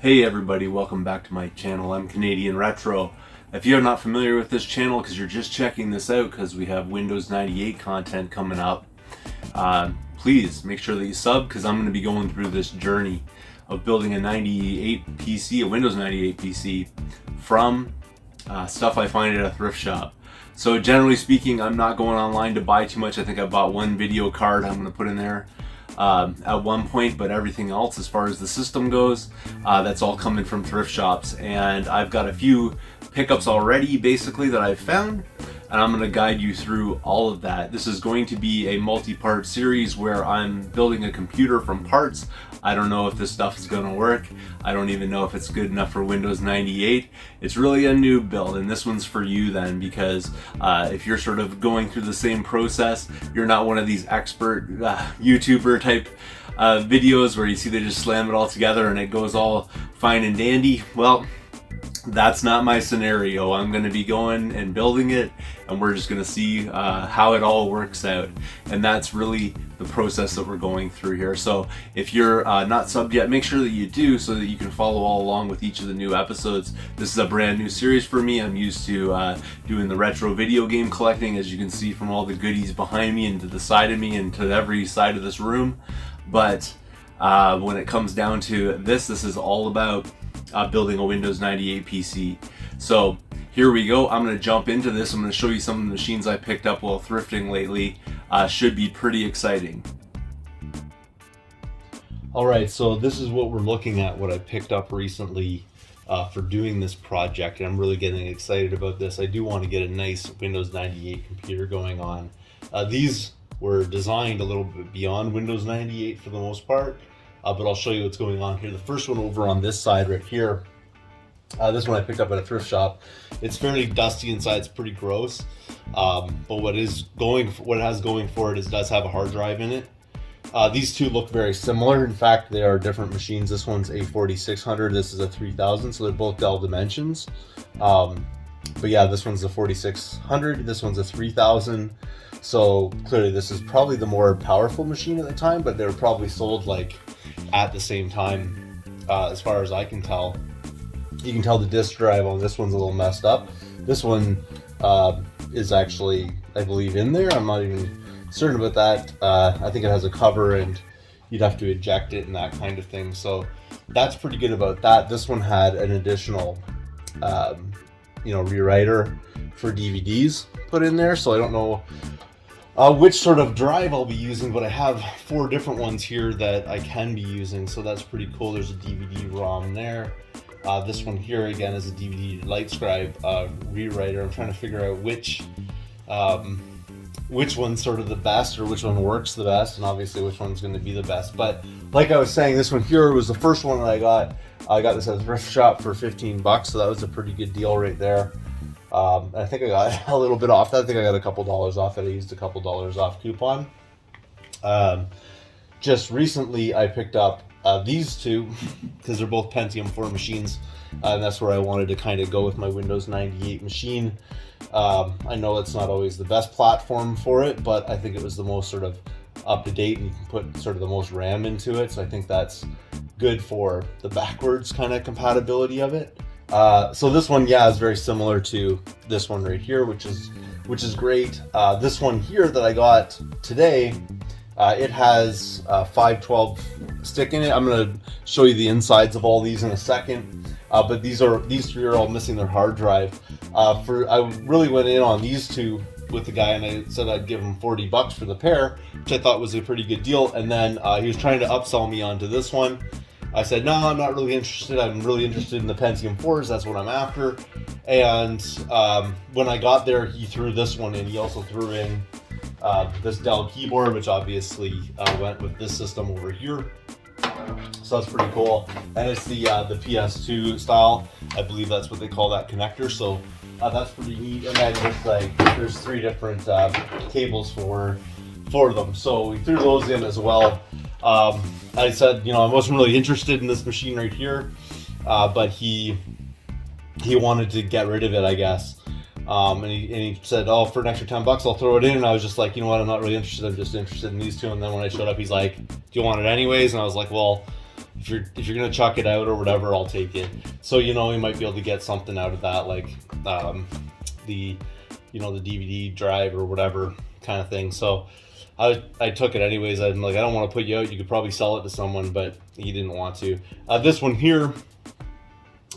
Hey everybody, welcome back to my channel. I'm Canadian Retro. If you're not familiar with this channel because you're just checking this out because we have Windows 98 content coming up, please make sure that you sub because I'm going to be going through this journey of building a 98 PC, a Windows 98 PC from stuff I find at a thrift shop. So generally speaking, I'm not going online to buy too much. I think I bought one video card I'm going to put in there at one point, but everything else as far as the system goes, that's all coming from thrift shops. And I've got a few pickups already basically that I've found, and I'm going to guide you through all of that. This is going to be a multi-part series where I'm building a computer from parts. I don't know if this stuff is going to work. I don't even know if it's good enough for Windows 98. It's really a new build, and this one's for you then, because if you're sort of going through the same process, you're not one of these expert YouTuber type videos where you see they just slam it all together and it goes all fine and dandy. Well, that's not my scenario. I'm going to be going and building it, and we're just going to see how it all works out. And that's really the process that we're going through here. So if you're not subbed yet, make sure that you do so that you can follow all along with each of the new episodes. This is a brand new series for me. I'm used to doing the retro video game collecting, as you can see from all the goodies behind me and to the side of me and to every side of this room. But when it comes down to this is all about building a Windows 98 PC. So here we go. I'm going to jump into this. I'm going to show you some of the machines I picked up while thrifting lately. Should be pretty exciting. Alright, so this is what we're looking at, what I picked up recently for doing this project, and I'm really getting excited about this. I do want to get a nice Windows 98 computer going on. These were designed a little bit beyond Windows 98 for the most part. But I'll show you what's going on here. The first one over on this side right here, this one I picked up at a thrift shop. It's fairly dusty inside, it's pretty gross. But what it has going for it is it does have a hard drive in it. These two look very similar. In fact, they are different machines. This one's a 4600, this is a 3000, so they're both Dell Dimensions. But yeah, this one's a 4600, this one's a 3000. So clearly this is probably the more powerful machine at the time, but they were probably sold like at the same time, as far as I can tell. You can tell the disk drive on this one's a little messed up. This one is actually, I believe, in there. I'm not even certain about that. I think it has a cover and you'd have to eject it and that kind of thing. So that's pretty good about that. This one had an additional rewriter for DVDs put in there, so I don't know which sort of drive I'll be using, but I have 4 different ones here that I can be using, so that's pretty cool. There's a DVD ROM there. This one here again is a DVD LightScribe rewriter. I'm trying to figure out which one's sort of the best, or which one works the best, and obviously which one's going to be the best. But like I was saying, this one here was the first one that I got. I got this at a thrift shop for 15 bucks, so that was a pretty good deal right there. I think I got a little bit off that. I think I got a couple dollars off it. I used a couple dollars off coupon. Just recently I picked up these two because they're both Pentium 4 machines, and that's where I wanted to kind of go with my Windows 98 machine. I know it's not always the best platform for it, but I think it was the most sort of up to date, and you can put sort of the most RAM into it, so I think that's good for the backwards kind of compatibility of it. So this one, yeah, is very similar to this one right here, which is great. This one here that I got today, it has a 512 stick in it. I'm going to show you the insides of all these in a second. But these 3 are all missing their hard drive. I really went in on these two with the guy, and I said I'd give him 40 bucks for the pair, which I thought was a pretty good deal. And then he was trying to upsell me onto this one. I said, no, I'm not really interested. I'm really interested in the Pentium 4s. That's what I'm after. And when I got there, he threw this one in. He also threw in this Dell keyboard, which obviously went with this system over here. So that's pretty cool. And it's the PS2 style. I believe that's what they call that connector. So that's pretty neat. And then there's 3 different cables for them. So we threw those in as well. I said, I wasn't really interested in this machine right here, but he wanted to get rid of it, I guess. And he said, oh, for an extra 10 bucks, I'll throw it in. And I was just like, you know what, I'm not really interested. I'm just interested in these two. And then when I showed up, he's like, do you want it anyways? And I was like, well, if you're gonna chuck it out or whatever, I'll take it. So you might be able to get something out of that, like the the DVD drive or whatever kind of thing. So I took it anyways. I'm like, I don't want to put you out. You could probably sell it to someone, but he didn't want to. This one here,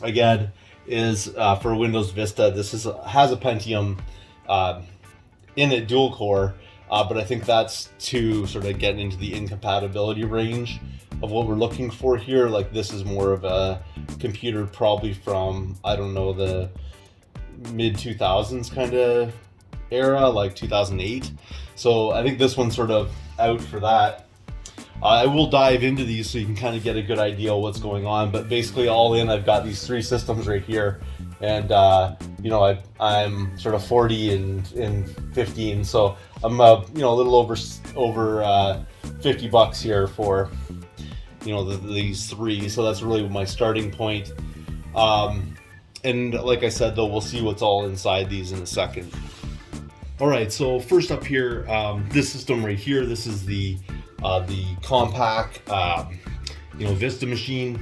again, is for Windows Vista. This has a Pentium in it, dual core, but I think that's to sort of get into the incompatibility range of what we're looking for here. Like, this is more of a computer probably from, I don't know, the mid 2000s kind of era, like 2008. So I think this one's sort of out for that. I will dive into these so you can kind of get a good idea of what's going on, but basically all in, I've got these 3 systems right here, and I'm sort of 40 and 15, so I'm a little over $50 here for these 3. So that's really my starting point. And like I said, though, we'll see what's all inside these in a second. All right, so first up here, this system right here, this is the compact Vista machine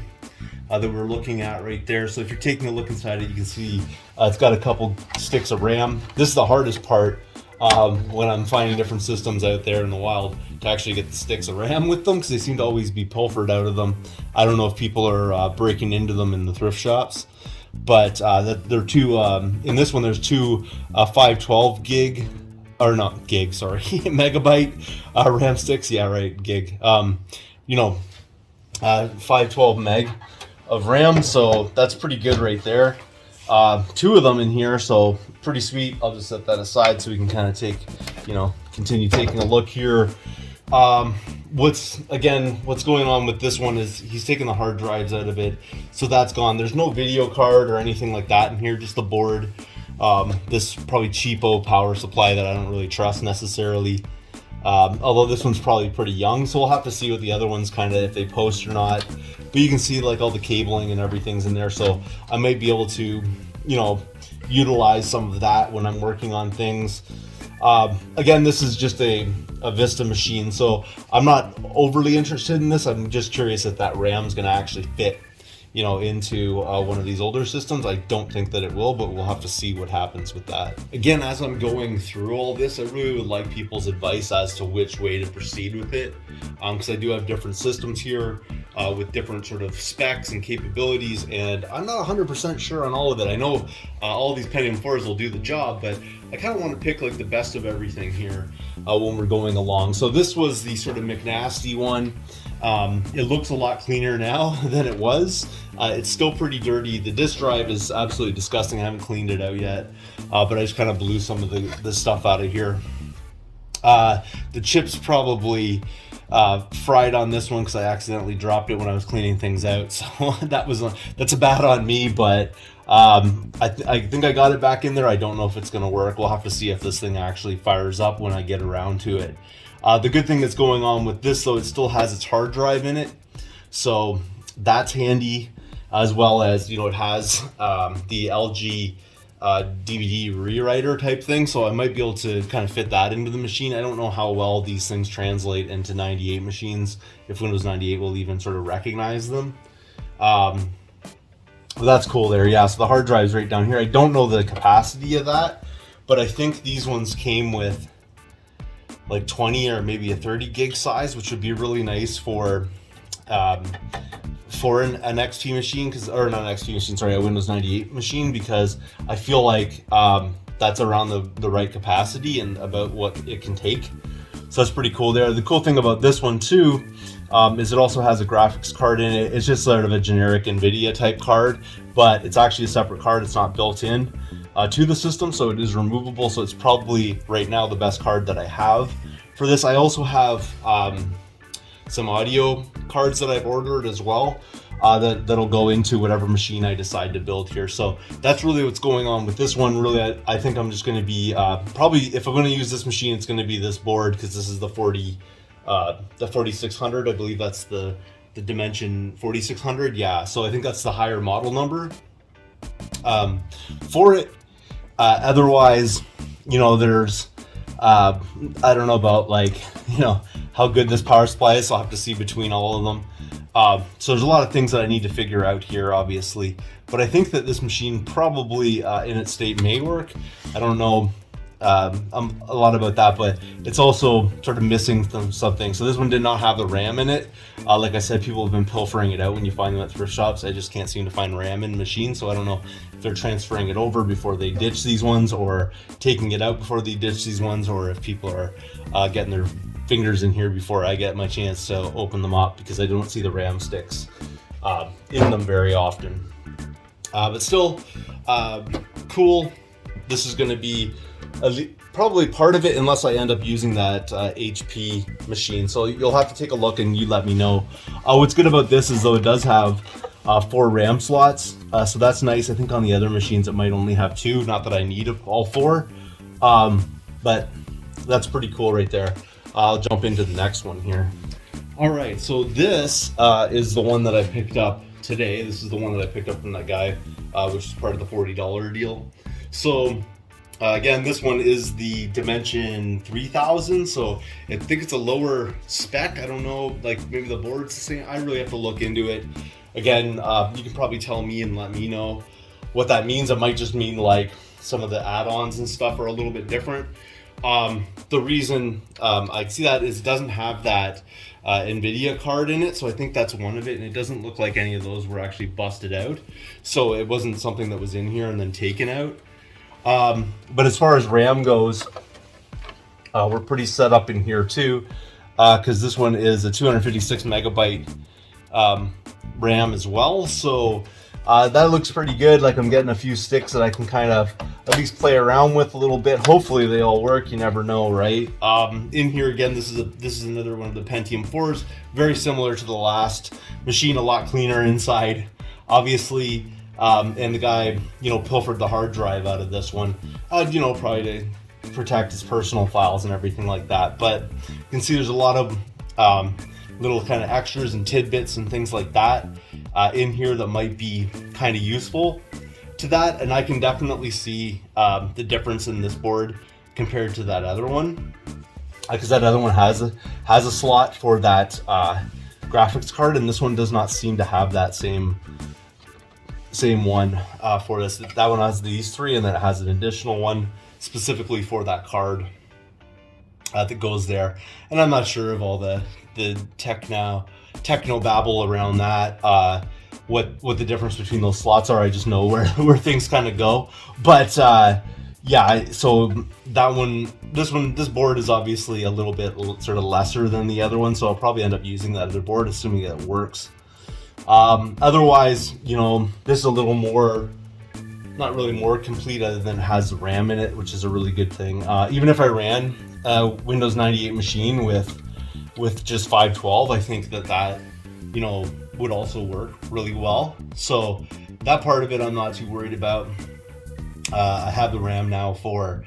that we're looking at right there. So if you're taking a look inside it, you can see it's got a couple sticks of RAM. This is the hardest part when I'm finding different systems out there in the wild, to actually get the sticks of RAM with them, because they seem to always be pilfered out of them. I don't know if people are breaking into them in the thrift shops, but there are 2 in this one. There's 2 512 gig, or not gig, sorry, megabyte RAM sticks. Yeah, right, gig. 512 meg of RAM, so that's pretty good right there. 2 of them in here, so pretty sweet. I'll just set that aside so we can kind of continue taking a look here. What's going on with this one is he's taking the hard drives out of it, so that's gone. There's no video card or anything like that in here, just the board. This probably cheapo power supply that I don't really trust necessarily. Although this one's probably pretty young, so we'll have to see what the other ones kind of, if they post or not. But you can see like all the cabling and everything's in there, so I might be able to, utilize some of that when I'm working on things. Again, this is just a Vista machine, so I'm not overly interested in this. I'm just curious if that RAM's going to actually fit, into one of these older systems. I don't think that it will, but we'll have to see what happens with that. Again, as I'm going through all this, I really would like people's advice as to which way to proceed with it, because I do have different systems here with different sort of specs and capabilities, and I'm not 100% sure on all of it. I know all these Pentium 4s will do the job, but I kind of want to pick like the best of everything here when we're going along. So this was the sort of McNasty one. It looks a lot cleaner now than it was. It's still pretty dirty. The disk drive is absolutely disgusting. I haven't cleaned it out yet, but I just kind of blew some of the stuff out of here. The chips probably fried on this one because I accidentally dropped it when I was cleaning things out. So that's bad on me, but I think I got it back in there. I don't know if it's going to work. We'll have to see if this thing actually fires up when I get around to it. The good thing that's going on with this, though, it still has its hard drive in it, so that's handy, as well as it has the LG DVD rewriter type thing, so I might be able to kind of fit that into the machine. I don't know how well these things translate into 98 machines, if Windows 98 will even sort of recognize them. But that's cool there. Yeah, so the hard drive's right down here. I don't know the capacity of that, but I think these ones came with like 20 or maybe a 30 gig size, which would be really nice for an XP machine, or not an XP machine, sorry, a Windows 98 machine, because I feel like that's around the right capacity and about what it can take. So that's pretty cool there. The cool thing about this one too is it also has a graphics card in it. It's just sort of a generic NVIDIA type card, but it's actually a separate card. It's not built in to the system, so it is removable. So it's probably right now the best card that I have for this. I also have some audio cards that I've ordered as well that'll go into whatever machine I decide to build here. So that's really what's going on with this one. Really, I think I'm just going to be probably, if I'm going to use this machine, it's going to be this board, because this is the 4600. I believe that's the Dimension 4600. Yeah, so I think that's the higher model number for it. Otherwise, there's I don't know about how good this power supply is, so I'll have to see between all of them. So there's a lot of things that I need to figure out here, obviously, but I think that this machine probably in its state may work. I don't know a lot about that, but it's also sort of missing something. So this one did not have the RAM in it. Like I said, people have been pilfering it out when you find them at thrift shops. I just can't seem to find RAM in machines, so I don't know if they're transferring it over before they ditch these ones, or taking it out before they ditch these ones, or if people are getting their fingers in here before I get my chance to open them up, because I don't see the RAM sticks in them very often. But still, cool. This is going to be probably part of it, unless I end up using that HP machine. So you'll have to take a look and you let me know. What's good about this is, though, it does have 4 RAM slots, so that's nice. I think on the other machines it might only have 2. Not that I need all 4, but that's pretty cool right there. I'll jump into the next one here. All right, so this is the one that I picked up today. This is the one that I picked up from that guy, which is part of the $40 deal. So again, this one is the Dimension 3000, so I think it's a lower spec. I don't know, like maybe the board's the same. I really have to look into it. Again, you can probably tell me and let me know what that means. It might just mean like some of the add-ons and stuff are a little bit different. The reason I see that is it doesn't have that NVIDIA card in it, so I think that's one of it, and it doesn't look like any of those were actually busted out, so it wasn't something that was in here and then taken out. But as far as RAM goes, we're pretty set up in here too, because this one is a 256 megabyte RAM as well, so that looks pretty good. Like, I'm getting a few sticks that I can kind of at least play around with a little bit. Hopefully they all work, you never know, right? In here again, this is another one of the Pentium 4s, very similar to the last machine, a lot cleaner inside, obviously. And the guy, pilfered the hard drive out of this one, probably to protect his personal files and everything like that. But you can see there's a lot of little kind of extras and tidbits and things like that in here that might be kind of useful to that. And I can definitely see the difference in this board compared to that other one, because that other one has a slot for that graphics card, and this one does not seem to have that same one for this. That one has these 3, and then it has an additional one specifically for that card that goes there. And I'm not sure of all the techno babble around that, what the difference between those slots are. I just know where things kind of go. But yeah, so that one, this board is obviously a little bit sort of lesser than the other one, so I'll probably end up using that other board, assuming it works. Otherwise, this is a little more, not really more complete, other than it has RAM in it, which is a really good thing. Even if I ran a Windows 98 machine with just 512, I think that would also work really well. So that part of it I'm not too worried about. I have the RAM now for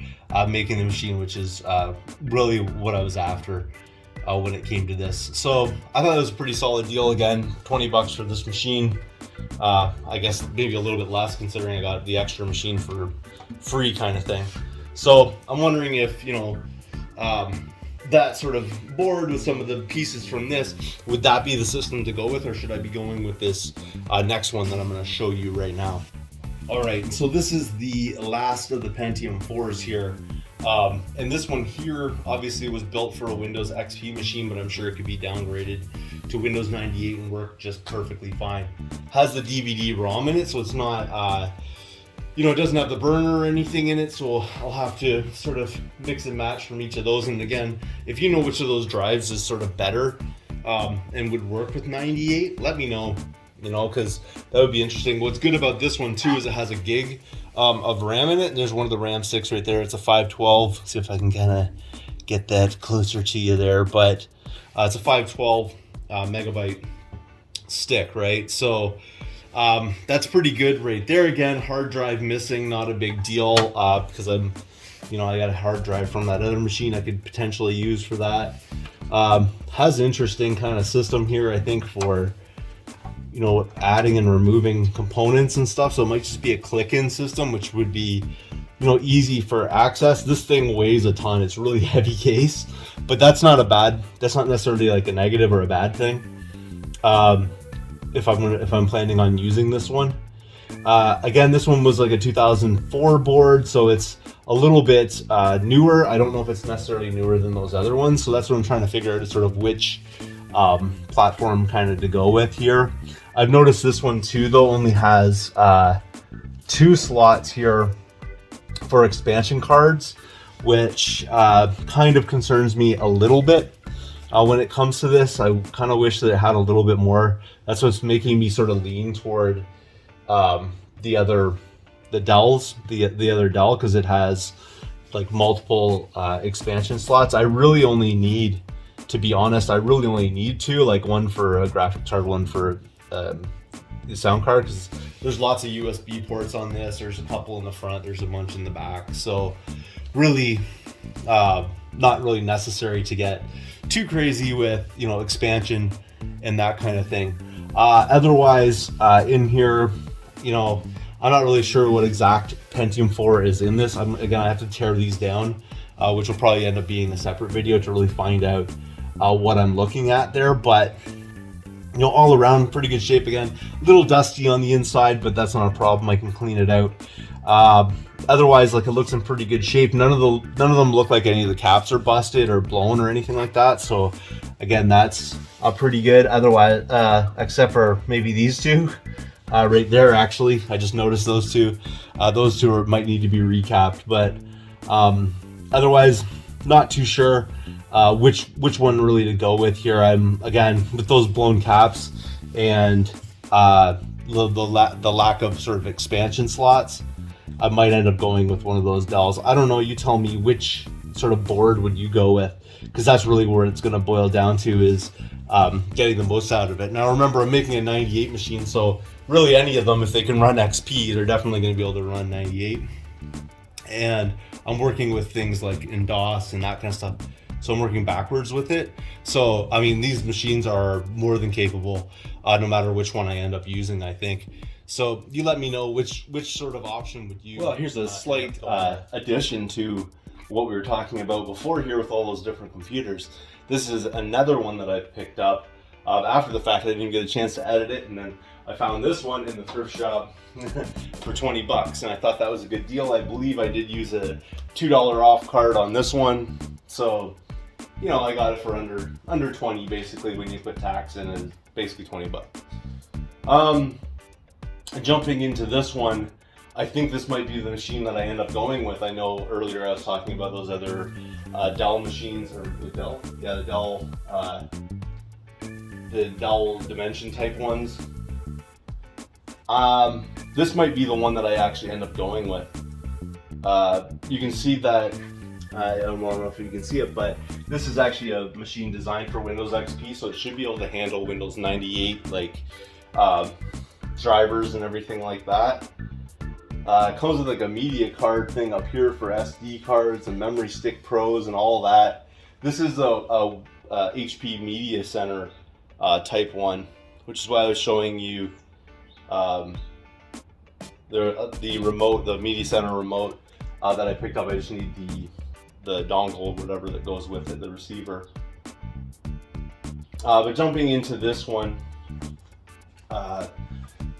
making the machine, which is really what I was after when it came to this. So I thought it was a pretty solid deal. Again, $20 for this machine. I guess maybe a little bit less, considering I got the extra machine for free kind of thing. So I'm wondering if, that sort of board with some of the pieces from this, would that be the system to go with, or should I be going with this next one that I'm going to show you right now? All right, so this is the last of the Pentium 4s here. And this one here obviously was built for a Windows XP machine, but I'm sure it could be downgraded to Windows 98 and work just perfectly fine. Has the DVD-ROM in it, so it's not, it doesn't have the burner or anything in it, so I'll have to sort of mix and match from each of those. And again, if you know which of those drives is sort of better and would work with 98, let me know, because that would be interesting. What's good about this one too is it has a gig of RAM in it, and there's one of the RAM sticks right there. It's a 512. See if I can kind of get that closer to you there, but it's a 512 megabyte stick, right? So that's pretty good right there. Again, hard drive missing, not a big deal, because I got a hard drive from that other machine I could potentially use for that. Has an interesting kind of system here, I think, for adding and removing components and stuff. So it might just be a click-in system, which would be, easy for access. This thing weighs a ton. It's a really heavy case, but that's not necessarily like a negative or a bad thing. if I'm planning on using this one. Again, this one was like a 2004 board, so it's a little bit newer. I don't know if it's necessarily newer than those other ones, so that's what I'm trying to figure out, is sort of which platform kind of to go with here. I've noticed this one too, though, only has 2 slots here for expansion cards, which kind of concerns me a little bit. When it comes to this, I kind of wish that it had a little bit more. That's what's making me sort of lean toward the other Dells, the other Dell, because it has like multiple expansion slots. I really only need, to be honest, I really only need 2, like one for a graphics card, one for the sound card, because there's lots of USB ports on this. There's a couple in the front, there's a bunch in the back, so really not really necessary to get too crazy with, you know, expansion and that kind of thing. Otherwise, in here, you know, I'm not really sure what exact Pentium 4 is in this. Again, I have to tear these down, which will probably end up being a separate video to really find out what I'm looking at there. But, you know, all around pretty good shape. Again, a little dusty on the inside, but that's not a problem. I can clean it out. Otherwise, like, it looks in pretty good shape. None of them look like any of the caps are busted or blown or anything like that. So again, that's pretty good. Otherwise, except for maybe these 2 right there. Actually, I just noticed those 2. Those 2 might need to be recapped, but otherwise, not too sure which one really to go with here. I'm, again, with those blown caps and the lack of sort of expansion slots, I might end up going with one of those Dells. I don't know, you tell me, which sort of board would you go with? Because that's really where it's going to boil down to, is getting the most out of it. Now remember, I'm making a 98 machine, so really any of them, if they can run XP, they're definitely going to be able to run 98. And I'm working with things like in DOS and that kind of stuff, so I'm working backwards with it. So I mean, these machines are more than capable, no matter which one I end up using, I think. So you let me know which sort of option would you. Well, here's a slight addition to what we were talking about before here with all those different computers. This is another one that I picked up after the fact. I didn't even get a chance to edit it, and then I found this one in the thrift shop for 20 bucks, and I thought that was a good deal. I believe I did use a $2 off card on this one, so you know, I got it for under 20 basically. When you put tax in, it's basically 20 bucks. Jumping into this one, I think this might be the machine that I end up going with. I know earlier I was talking about those other Dell machines, or the Dell, yeah, the Dell Dimension type ones. This might be the one that I actually end up going with. You can see that, I don't know if you can see it, but this is actually a machine designed for Windows XP, so it should be able to handle Windows 98, like drivers and everything like that. It comes with like a media card thing up here for SD cards and memory stick pros and all that. This is a HP Media Center type one, which is why I was showing you the remote, the Media Center remote that I picked up. I just need the dongle, whatever that goes with it, the receiver. But jumping into this one,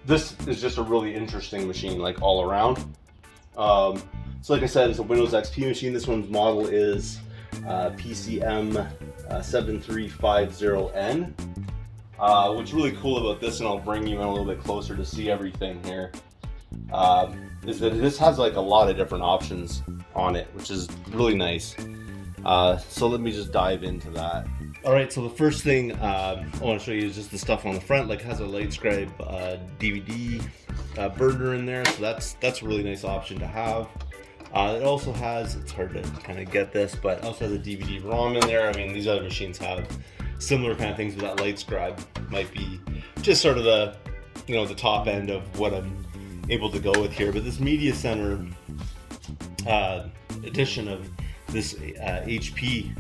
this is just a really interesting machine, like all around. So like I said, it's a Windows XP machine. This one's model is PCM 7350N. What's really cool about this, and I'll bring you in a little bit closer to see everything here, is that this has like a lot of different options on it, which is really nice. So let me just dive into that. All right, so the first thing I want to show you is just the stuff on the front. Like, it has a LightScribe DVD burner in there, so that's a really nice option to have. It also has, it's hard to kind of get this, but it also has a DVD ROM in there. I mean, these other machines have similar kind of things, but that LightScribe might be just sort of the, you know, the top end of what I'm able to go with here. But this Media Center edition of this HP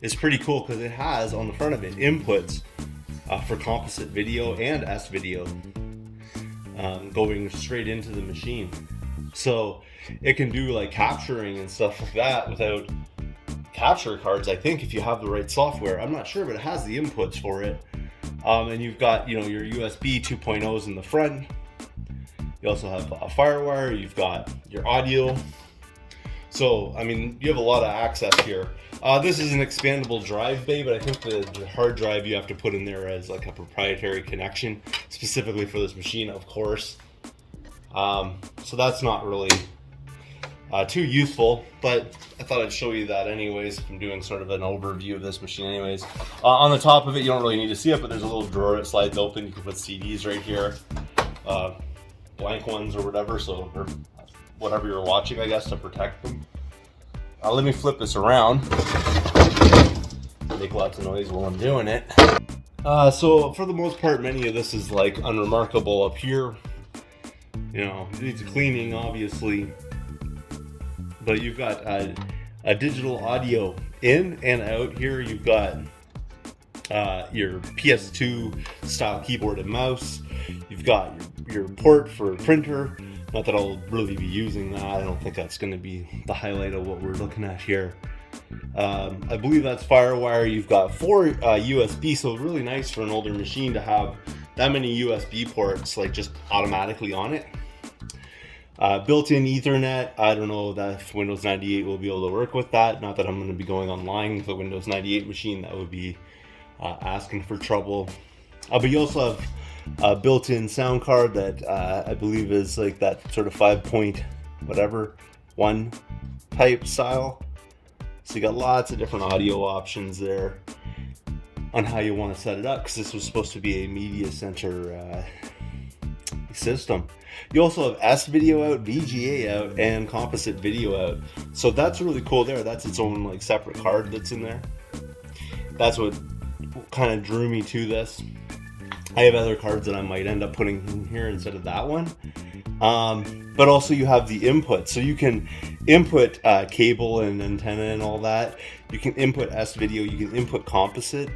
is pretty cool, because it has on the front of it inputs for composite video and S-video going straight into the machine. So it can do like capturing and stuff like that without capture cards, I think, if you have the right software. I'm not sure, but it has the inputs for it. And you've got, you know, your USB 2.0s in the front. You also have a FireWire. You've got your audio. So, I mean, you have a lot of access here. This is an expandable drive bay, but I think the hard drive you have to put in there as like a proprietary connection, specifically for this machine, of course. So that's not really too useful, but I thought I'd show you that anyways. I'm doing sort of an overview of this machine anyways. On the top of it, you don't really need to see it, but there's a little drawer that slides open. You can put CDs right here, blank ones or whatever, so or whatever you're watching, I guess, to protect them. Let me flip this around. Make lots of noise while I'm doing it. So for the most part, many of this is like unremarkable up here. You know, it needs cleaning, obviously. But you've got a digital audio in and out here. You've got your PS2 style keyboard and mouse. You've got your port for a printer. Not that I'll really be using that. I don't think that's going to be the highlight of what we're looking at here. I believe that's FireWire. You've got 4 USB, so really nice for an older machine to have that many USB ports like just automatically on it. Built-in Ethernet. I don't know that if Windows 98 will be able to work with that. Not that I'm going to be going online with a Windows 98 machine. That would be asking for trouble. But you also have a built-in sound card that I believe is like that sort of 5-point whatever 1 type style. So you got lots of different audio options there on how you want to set it up, because this was supposed to be a media center system. You also have S video out, VGA out, and composite video out. So that's really cool there. That's its own like separate card that's in there. That's what kind of drew me to this. I have other cards that I might end up putting in here instead of that one. But also you have the input. So you can input cable and antenna and all that. You can input S video, you can input composite.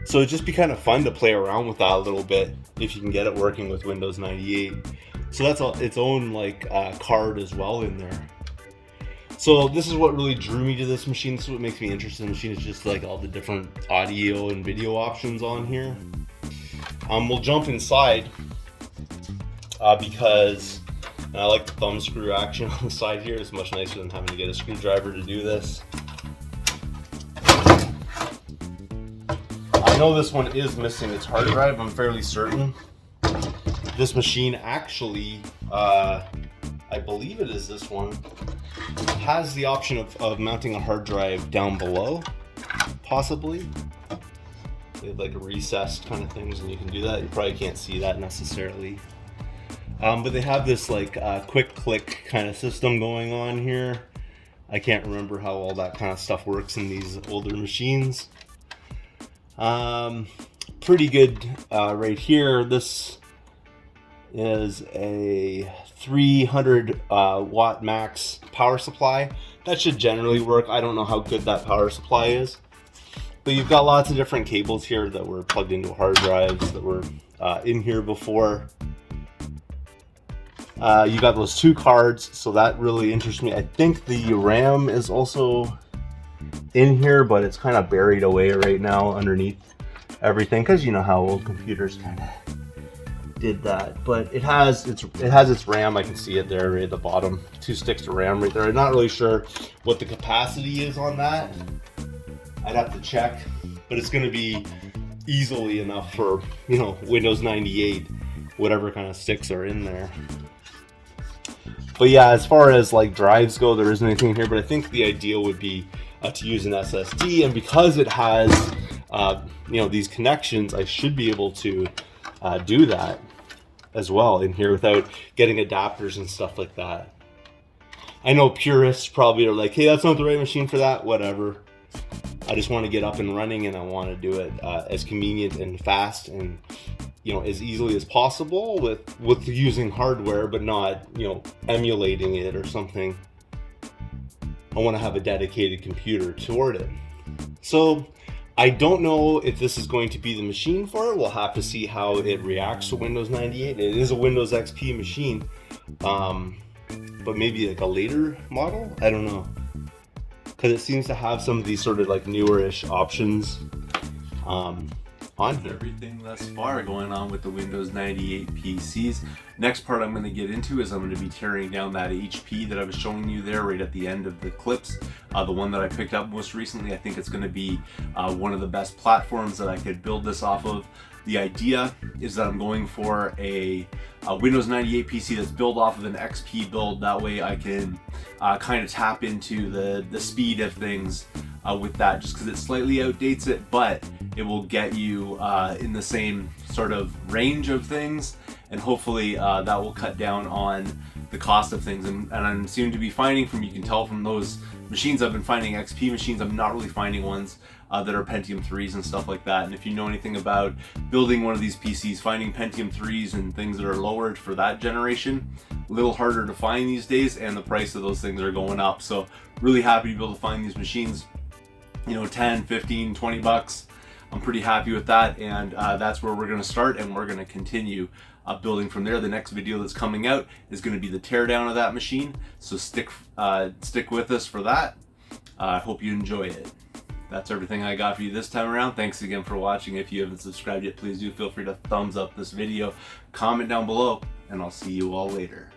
So it'd just be kind of fun to play around with that a little bit if you can get it working with Windows 98. So that's its own like card as well in there. So this is what really drew me to this machine. This is what makes me interested in the machine. It's just like all the different audio and video options on here. We'll jump inside because I like the thumb screw action on the side here. It's much nicer than having to get a screwdriver to do this. I know this one is missing its hard drive. I'm fairly certain. This machine actually, I believe it is this one, has the option of mounting a hard drive down below, possibly. They have like recessed kind of things and you can do that. You probably can't see that necessarily. But they have this like quick click kind of system going on here. I can't remember how all that kind of stuff works in these older machines. Pretty good right here. This is a 300 watt max power supply. That should generally work. I don't know how good that power supply is. But you've got lots of different cables here that were plugged into hard drives that were in here before. You got those 2 cards, so that really interests me. I think the RAM is also in here, but it's kind of buried away right now underneath everything, because you know how old computers kind of did that. But it has its RAM. I can see it there right at the bottom. 2 sticks of RAM right there. I'm not really sure what the capacity is on that. I'd have to check, but it's going to be easily enough for, you know, Windows 98, whatever kind of sticks are in there. But yeah, as far as like drives go, there isn't anything here, but I think the ideal would be to use an SSD, and because it has you know, these connections, I should be able to do that as well in here without getting adapters and stuff like that. I know purists probably are like, hey, that's not the right machine for that, whatever. I just want to get up and running, and I want to do it as convenient and fast and, you know, as easily as possible with using hardware, but not, you know, emulating it or something. I want to have a dedicated computer toward it. So I don't know if this is going to be the machine for it. We'll have to see how it reacts to Windows 98. It is a Windows XP machine, but maybe like a later model. I don't know, because it seems to have some of these sort of like newer-ish options. on here. Everything thus far going on with the Windows 98 PCs. Next part I'm going to get into is I'm going to be tearing down that HP that I was showing you there right at the end of the clips. The one that I picked up most recently. I think it's going to be one of the best platforms that I could build this off of. The idea is that I'm going for a Windows 98 PC that's built off of an XP build. That way I can kind of tap into the speed of things with that, just because it slightly outdates it, but it will get you in the same sort of range of things, and hopefully that will cut down on the cost of things. And I'm soon to be finding, from, you can tell from those machines I've been finding XP machines, I'm not really finding ones that are Pentium 3s and stuff like that. And if you know anything about building one of these PCs, finding Pentium 3s and things that are lowered for that generation, a little harder to find these days, and the price of those things are going up. So really happy to be able to find these machines, you know, 10, 15, 20 bucks. I'm pretty happy with that, and that's where we're going to start, and we're going to continue building from there. The next video that's coming out is going to be the teardown of that machine, so stick with us for that. I hope you enjoy it. That's everything I got for you this time around. Thanks again for watching. If you haven't subscribed yet, please do feel free to thumbs up this video, comment down below, and I'll see you all later.